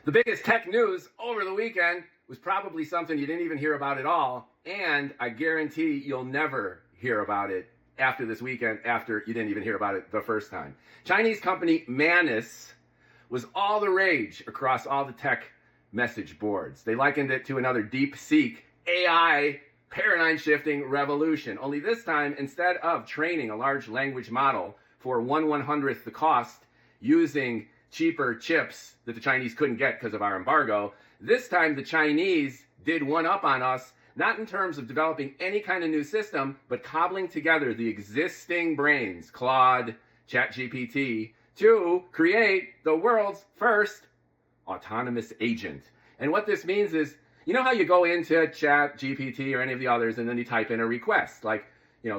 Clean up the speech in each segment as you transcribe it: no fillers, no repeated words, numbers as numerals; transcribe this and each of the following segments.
The biggest tech news over the weekend was probably something you didn't even hear about at all, and I guarantee you'll never hear about it after this weekend, after you didn't even hear about it the first time. Chinese company Manus was all the rage across all the tech message boards. They likened it to another DeepSeek AI paradigm-shifting revolution. Only this time, instead of training a large language model for 1/100th the cost using cheaper chips that the Chinese couldn't get because of our embargo, this time the Chinese did one up on us, not in terms of developing any kind of new system, but cobbling together the existing brains, Claude, ChatGPT, to create the world's first autonomous agent. And what this means is, you know how you go into ChatGPT or any of the others and then you type in a request, like,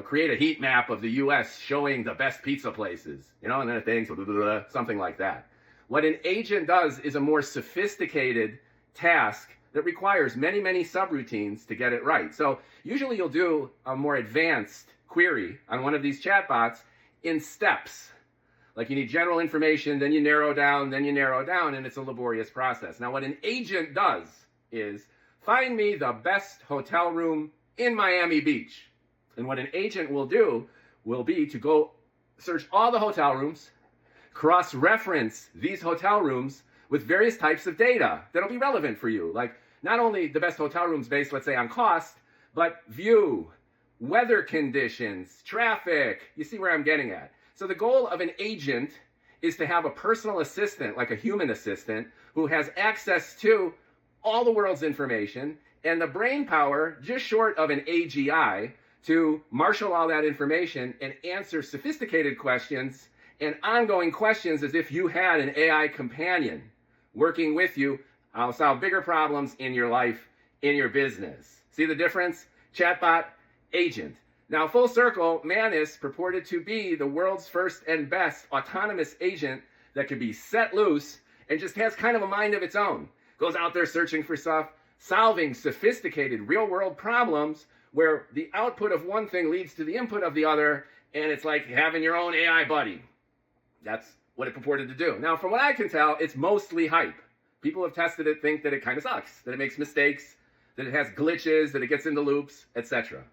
create a heat map of the US showing the best pizza places, and then a thing, something like that. What an agent does is a more sophisticated task that requires many, many subroutines to get it right. So usually you'll do a more advanced query on one of these chatbots in steps. Like you need general information, then you narrow down, and it's a laborious process. Now what an agent does is find me the best hotel room in Miami Beach. And what an agent will do will be to go search all the hotel rooms, cross-reference these hotel rooms with various types of data that'll be relevant for you. Like not only the best hotel rooms based, let's say, on cost, but view, weather conditions, traffic. You see where I'm getting at. So the goal of an agent is to have a personal assistant, like a human assistant, who has access to all the world's information and the brain power, just short of an AGI, to marshal all that information and answer sophisticated questions and ongoing questions as if you had an AI companion working with you. I'll solve bigger problems in your life, in your business. See the difference? Chatbot, agent. Now, full circle, Manus purported to be the world's first and best autonomous agent that could be set loose and just has kind of a mind of its own. Goes out there searching for stuff, solving sophisticated real-world problems where the output of one thing leads to the input of the other, and it's like having your own AI buddy. That's what it purported to do. Now, from what I can tell, it's mostly hype. People who have tested it think that it kind of sucks, that it makes mistakes, that it has glitches, that it gets into loops, etc.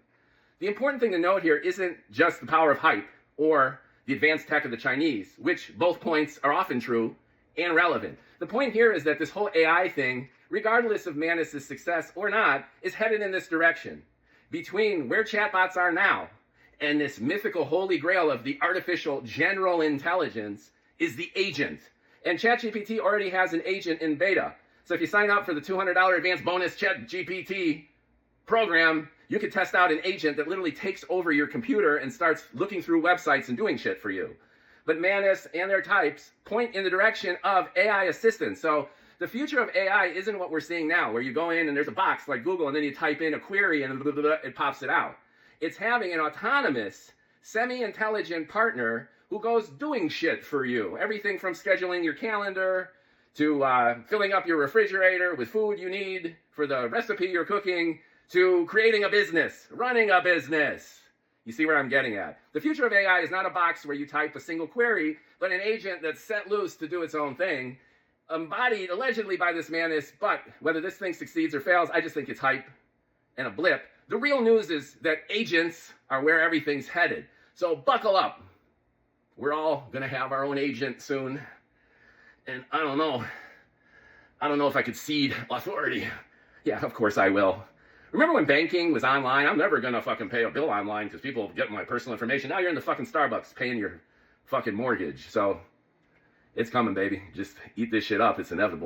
The important thing to note here isn't just the power of hype or the advanced tech of the Chinese, which both points are often true and relevant. The point here is that this whole AI thing, regardless of Manus' success or not, is headed in this direction. Between where chatbots are now and this mythical holy grail of the artificial general intelligence is the agent. And ChatGPT already has an agent in beta. So if you sign up for the $200 advanced bonus ChatGPT program, you could test out an agent that literally takes over your computer and starts looking through websites and doing shit for you. But Manus and their types point in the direction of AI assistance. So the future of AI isn't what we're seeing now, where you go in and there's a box like Google and then you type in a query and it pops it out. It's having an autonomous, semi-intelligent partner who goes doing shit for you. Everything from scheduling your calendar to filling up your refrigerator with food you need for the recipe you're cooking, to creating a business, running a business. You see where I'm getting at? The future of AI is not a box where you type a single query, but an agent that's set loose to do its own thing, embodied allegedly by this Manus, but whether this thing succeeds or fails, I just think it's hype and a blip. The real news is that agents are where everything's headed. So buckle up. We're all going to have our own agent soon. And I don't know if I could cede authority. Yeah, of course I will. Remember when banking was online? I'm never going to fucking pay a bill online because people get my personal information. Now you're in the fucking Starbucks paying your fucking mortgage. So it's coming, baby. Just eat this shit up. It's inevitable.